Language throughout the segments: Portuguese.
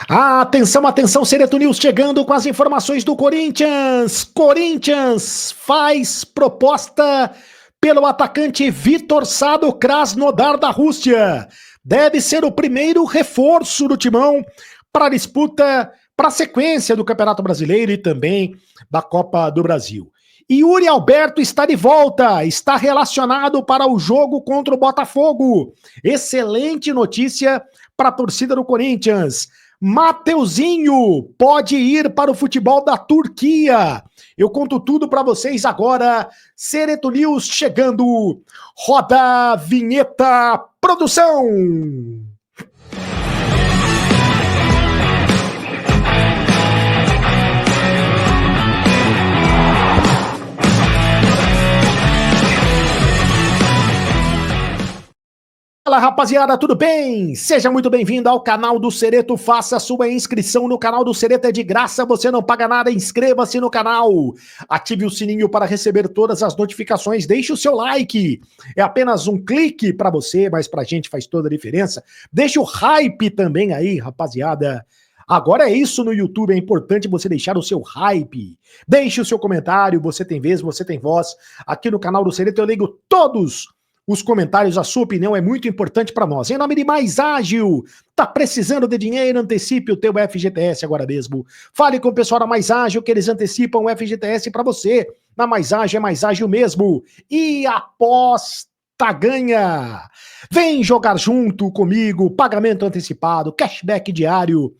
Atenção, atenção, Sereto News chegando com as informações do Corinthians. Corinthians faz proposta pelo atacante Vitor Sá do Krasnodar da Rússia. Deve ser o primeiro reforço do Timão para a disputa, para a sequência do Campeonato Brasileiro e também da Copa do Brasil. E Yuri Alberto está de volta, está relacionado para o jogo contra o Botafogo. Excelente notícia para a torcida do Corinthians. Mateuzinho pode ir para o futebol da Turquia. Eu conto tudo para vocês agora. Sereto News chegando. Roda a vinheta, produção. Fala, rapaziada, tudo bem? Seja muito bem-vindo ao canal do Sereto, faça sua inscrição no canal do Sereto, é de graça, você não paga nada, inscreva-se no canal, ative o sininho para receber todas as notificações, deixe o seu like, é apenas um clique para você, mas pra gente faz toda a diferença, deixe o hype também aí, rapaziada. Agora é isso no YouTube, é importante você deixar o seu hype, deixe o seu comentário, você tem vez, você tem voz, aqui no canal do Sereto eu ligo todos os comentários, a sua opinião é muito importante para nós. Em nome de Mais Ágil, tá precisando de dinheiro? Antecipe o teu FGTS agora mesmo. Fale com o pessoal da Mais Ágil que eles antecipam o FGTS para você. Na Mais Ágil é Mais Ágil mesmo. E aposta ganha. Vem jogar junto comigo, pagamento antecipado, cashback diário.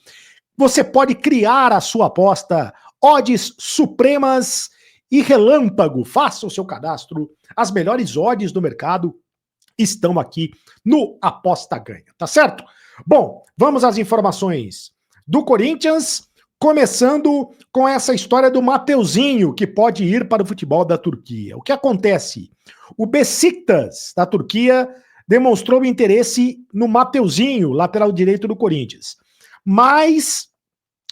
Você pode criar a sua aposta, odds supremas e relâmpago, faça o seu cadastro. As melhores odds do mercado estão aqui no Aposta Ganha, tá certo? Bom, vamos às informações do Corinthians, começando com essa história do Mateuzinho, que pode ir para o futebol da Turquia. O que acontece? O Besiktas, da Turquia, demonstrou interesse no Mateuzinho, lateral direito do Corinthians. Mas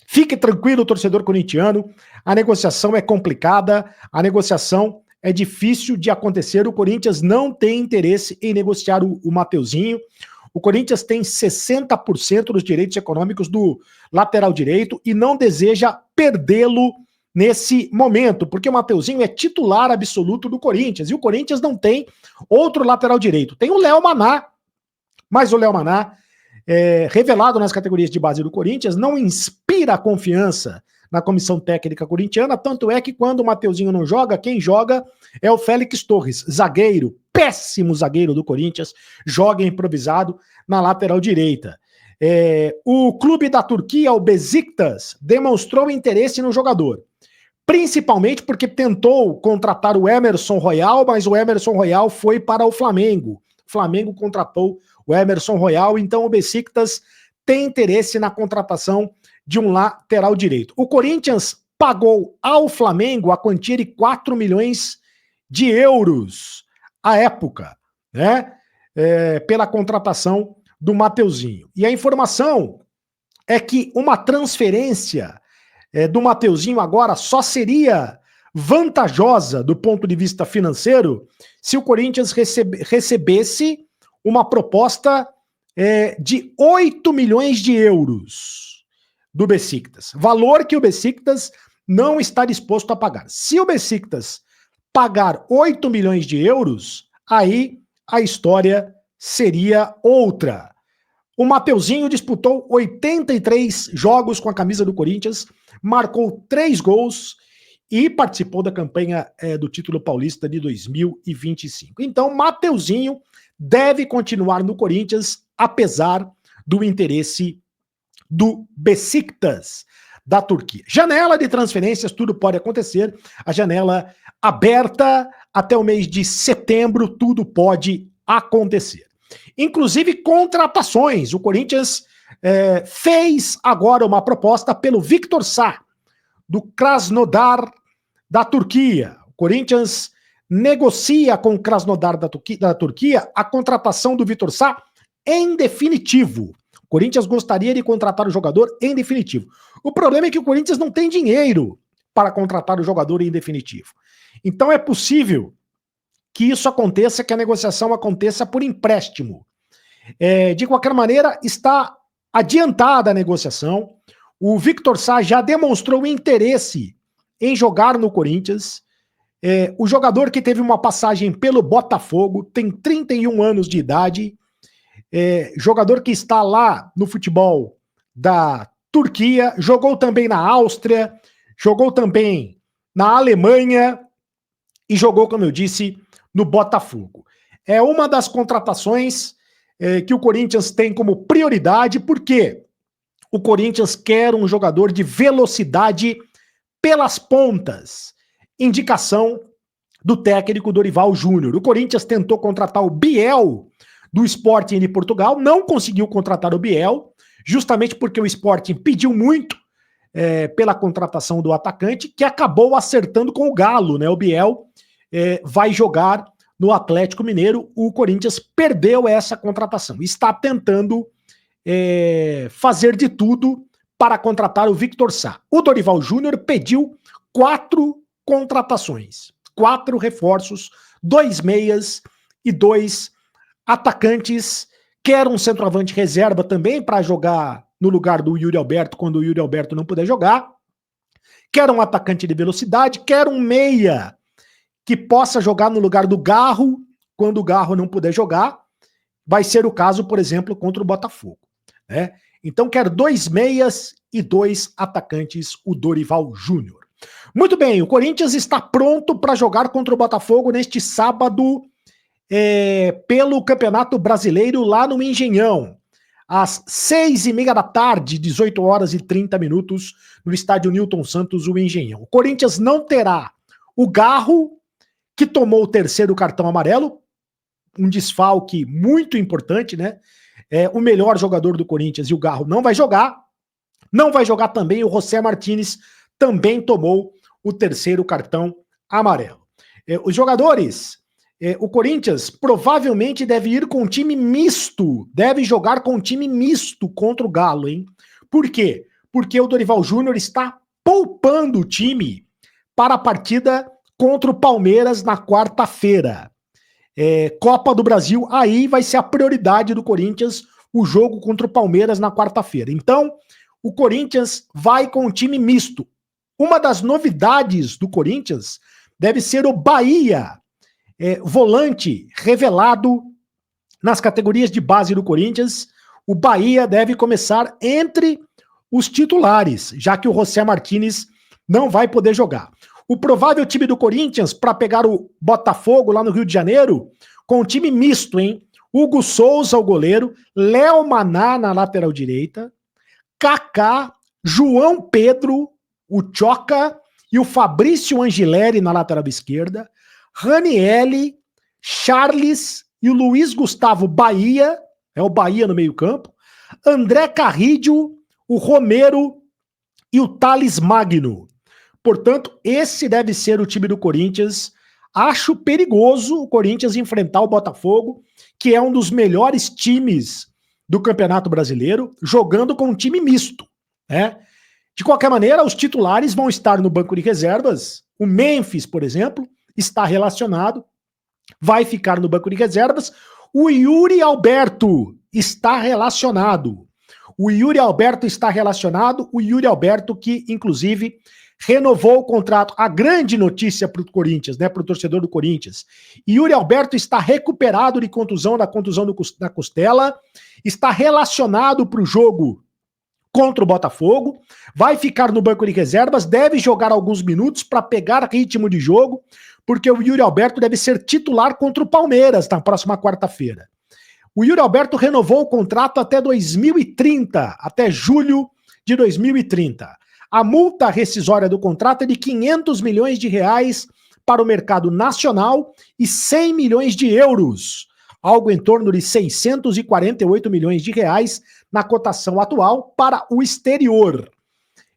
fique tranquilo, torcedor corintiano, a negociação é complicada, a negociação é difícil de acontecer, o Corinthians não tem interesse em negociar o Mateuzinho, o Corinthians tem 60% dos direitos econômicos do lateral direito e não deseja perdê-lo nesse momento, porque o Mateuzinho é titular absoluto do Corinthians, e o Corinthians não tem outro lateral direito, tem o Léo Maná, mas o Léo Maná, revelado nas categorias de base do Corinthians, não inspira confiança na comissão técnica corintiana, tanto é que quando o Mateuzinho não joga, quem joga é o Félix Torres, zagueiro, péssimo zagueiro do Corinthians, joga improvisado na lateral direita. O clube da Turquia, o Besiktas, demonstrou interesse no jogador, principalmente porque tentou contratar o Emerson Royal, mas o Emerson Royal foi para o Flamengo. O Flamengo contratou o Emerson Royal, então o Besiktas tem interesse na contratação de um lateral direito. O Corinthians pagou ao Flamengo a quantia de 4 milhões de euros à época, né? Pela contratação do Mateuzinho. E a informação é que uma transferência do Mateuzinho agora só seria vantajosa do ponto de vista financeiro se o Corinthians recebesse uma proposta de 8 milhões de euros do Besiktas. Valor que o Besiktas não está disposto a pagar. Se o Besiktas pagar 8 milhões de euros, aí a história seria outra. O Mateuzinho disputou 83 jogos com a camisa do Corinthians, marcou 3 gols e participou da campanha do título paulista de 2025. Então, Mateuzinho deve continuar no Corinthians, apesar do interesse do Besiktas da Turquia. Janela de transferências, tudo pode acontecer. A janela aberta até o mês de setembro, tudo pode acontecer. Inclusive contratações. O Corinthians fez agora uma proposta pelo Vitor Sá, do Krasnodar da Turquia. O Corinthians negocia com o Krasnodar da Turquia a contratação do Vitor Sá em definitivo. O Corinthians gostaria de contratar o jogador em definitivo. O problema é que o Corinthians não tem dinheiro para contratar o jogador em definitivo. Então é possível que isso aconteça, que a negociação aconteça por empréstimo. De qualquer maneira, está adiantada a negociação. O Victor Sá já demonstrou interesse em jogar no Corinthians. O jogador que teve uma passagem pelo Botafogo, tem 31 anos de idade, jogador que está lá no futebol da Turquia, jogou também na Áustria, jogou também na Alemanha e jogou, como eu disse, no Botafogo. É uma das contratações que o Corinthians tem como prioridade, porque o Corinthians quer um jogador de velocidade pelas pontas. Indicação do técnico Dorival Júnior. O Corinthians tentou contratar o Biel do Sporting de Portugal, não conseguiu contratar o Biel, justamente porque o Sporting pediu muito pela contratação do atacante, que acabou acertando com o Galo, né? O Biel vai jogar no Atlético Mineiro. O Corinthians perdeu essa contratação. Está tentando fazer de tudo para contratar o Victor Sá. O Dorival Júnior pediu 4 contratações, 4 reforços, 2 meias e 2 atacantes. Quer um centroavante reserva também para jogar no lugar do Yuri Alberto quando o Yuri Alberto não puder jogar. Quer um atacante de velocidade, quer um meia que possa jogar no lugar do Garro quando o Garro não puder jogar. Vai ser o caso, por exemplo, contra o Botafogo, né? Então quer 2 meias e 2 atacantes, o Dorival Júnior. Muito bem, o Corinthians está pronto para jogar contra o Botafogo neste sábado pelo Campeonato Brasileiro lá no Engenhão, às 6h30 da tarde, 18 horas e 30 minutos, no estádio Newton Santos, o Engenhão. O Corinthians não terá o Garro, que tomou o 3º cartão amarelo, um desfalque muito importante, né? O melhor jogador do Corinthians e o Garro não vai jogar. Não vai jogar também o José Martínez, também tomou o 3º cartão amarelo. Os jogadores, o Corinthians provavelmente deve ir com um time misto, deve jogar com um time misto contra o Galo, hein? Por quê? Porque o Dorival Júnior está poupando o time para a partida contra o Palmeiras na quarta-feira. Copa do Brasil, aí vai ser a prioridade do Corinthians, o jogo contra o Palmeiras na quarta-feira. Então, o Corinthians vai com um time misto. Uma das novidades do Corinthians deve ser o Bahia, volante revelado nas categorias de base do Corinthians. O Bahia deve começar entre os titulares, já que o José Martínez não vai poder jogar. O provável time do Corinthians para pegar o Botafogo lá no Rio de Janeiro, com um time misto, hein? Hugo Souza, o goleiro, Léo Maná na lateral direita, Kaká, João Pedro, o Choca e o Fabrício Angileri na lateral esquerda, Ranielli, Charles e o Luiz Gustavo Bahia, o Bahia no meio-campo, André Carrillo, o Romero e o Thales Magno. Portanto, esse deve ser o time do Corinthians. Acho perigoso o Corinthians enfrentar o Botafogo, que é um dos melhores times do Campeonato Brasileiro, jogando com um time misto, né? De qualquer maneira, os titulares vão estar no banco de reservas. O Memphis, por exemplo, está relacionado, vai ficar no banco de reservas. O Yuri Alberto está relacionado. O Yuri Alberto está relacionado, o Yuri Alberto que, inclusive, renovou o contrato. A grande notícia para o Corinthians, né, para o torcedor do Corinthians. Yuri Alberto está recuperado de contusão, da contusão na costela, está relacionado para o jogo contra o Botafogo, vai ficar no banco de reservas, deve jogar alguns minutos para pegar ritmo de jogo, porque o Yuri Alberto deve ser titular contra o Palmeiras na próxima quarta-feira. O Yuri Alberto renovou o contrato até 2030, até julho de 2030. A multa rescisória do contrato é de 500 milhões de reais para o mercado nacional e 100 milhões de euros, algo em torno de 648 milhões de reais na cotação atual para o exterior.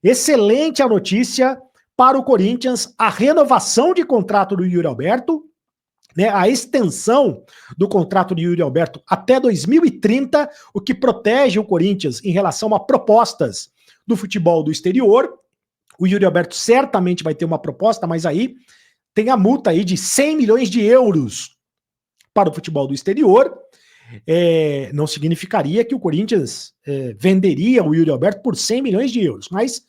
Excelente a notícia para o Corinthians, a renovação de contrato do Yuri Alberto, né, a extensão do contrato de Yuri Alberto até 2030, o que protege o Corinthians em relação a propostas do futebol do exterior. O Yuri Alberto certamente vai ter uma proposta, mas aí tem a multa aí de 100 milhões de euros para o futebol do exterior. não significaria que o Corinthians venderia o Yuri Alberto por 100 milhões de euros, mas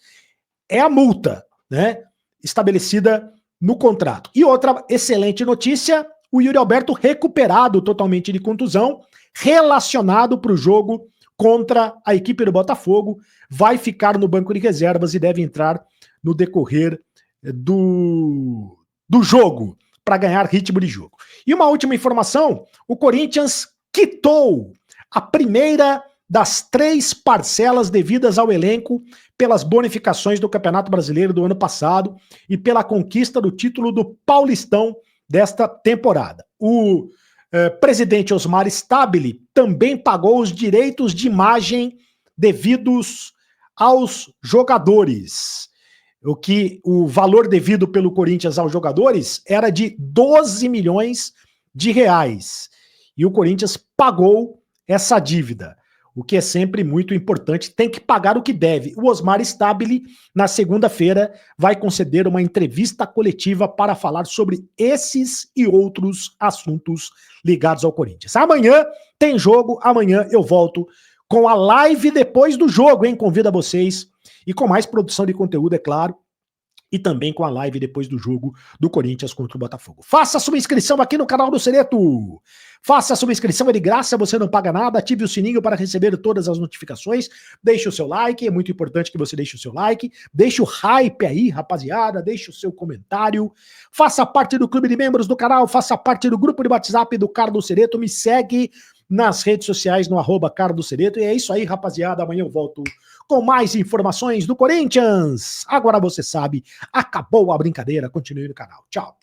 é a multa, né, estabelecida no contrato. E outra excelente notícia, o Yuri Alberto recuperado totalmente de contusão, relacionado para o jogo contra a equipe do Botafogo, vai ficar no banco de reservas e deve entrar no decorrer do jogo, para ganhar ritmo de jogo. E uma última informação, o Corinthians quitou a primeira das 3 parcelas devidas ao elenco pelas bonificações do Campeonato Brasileiro do ano passado e pela conquista do título do Paulistão desta temporada. O presidente Osmar Stabile também pagou os direitos de imagem devidos aos jogadores. O valor devido pelo Corinthians aos jogadores era de 12 milhões de reais. E o Corinthians pagou essa dívida, o que é sempre muito importante, tem que pagar o que deve. O Osmar Stabile, na segunda-feira, vai conceder uma entrevista coletiva para falar sobre esses e outros assuntos ligados ao Corinthians. Amanhã tem jogo, amanhã eu volto com a live depois do jogo, hein? Convido a vocês, e com mais produção de conteúdo, é claro, e também com a live depois do jogo do Corinthians contra o Botafogo. Faça sua inscrição aqui no canal do Cereto. Faça sua inscrição, é de graça, você não paga nada. Ative o sininho para receber todas as notificações. Deixe o seu like, é muito importante que você deixe o seu like. Deixe o hype aí, rapaziada. Deixe o seu comentário. Faça parte do clube de membros do canal. Faça parte do grupo de WhatsApp do Carlos Cereto. Me segue nas redes sociais no @CarlosCereto. E é isso aí, rapaziada. Amanhã eu volto com mais informações do Corinthians. Agora você sabe, acabou a brincadeira. Continue no canal. Tchau.